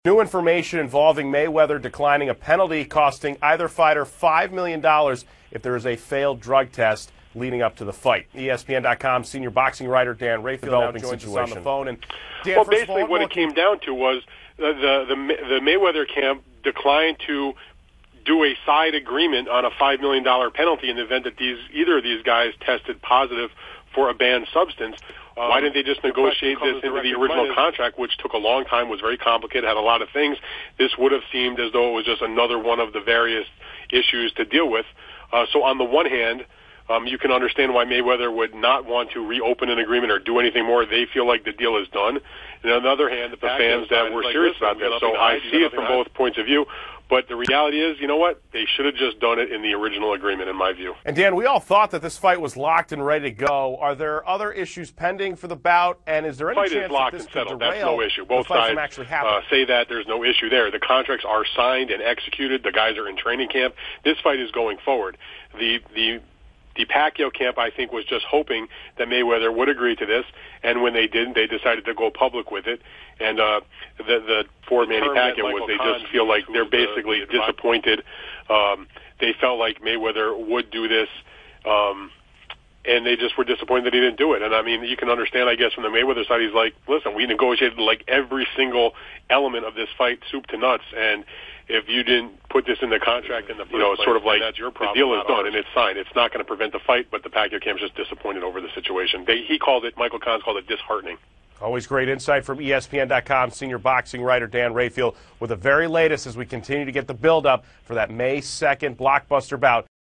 New information involving Mayweather declining a penalty costing either fighter $5 million if there is a failed drug test leading up to the fight. ESPN.com senior boxing writer Dan Rafael now joins us on the phone. And Dan, well, basically what it came down to was the Mayweather camp declined to do a side agreement on a $5 million penalty in the event that either of these guys tested positive for a banned substance. Why didn't they just negotiate this into the original contract, which took a long time, was very complicated, had a lot of things? This would have seemed as though it was just another one of the various issues to deal with. So on the one hand, you can understand why Mayweather would not want to reopen an agreement or do anything more. They feel like the deal is done. And on the other hand, the fans that were serious about this. So I see it from both points of view. But the reality is, you know what? They should have just done it in the original agreement, in my view. And, Dan, we all thought that this fight was locked and ready to go. Are there other issues pending for the bout? And is there any chance that this could derail That's no issue. Both sides say that there's no issue there. The contracts are signed and executed. The guys are in training camp. This fight is going forward. The Pacquiao camp, I think, was just hoping that Mayweather would agree to this, and when they didn't, they decided to go public with it. And for Manny Pacquiao was they just feel like they're basically disappointed. They felt like Mayweather would do this, and they just were disappointed that he didn't do it. And, I mean, you can understand, I guess, from the Mayweather side, he's like, listen, we negotiated, like, every single element of this fight, soup to nuts, and if you didn't put this in the contract, and it's sort of like that's your problem, the deal is done and it's signed. It's not going to prevent the fight, but the Pacquiao camp's just disappointed over the situation. Michael Koncz called it disheartening. Always great insight from ESPN.com senior boxing writer Dan Rafael with the very latest as we continue to get the build-up for that May 2nd blockbuster bout.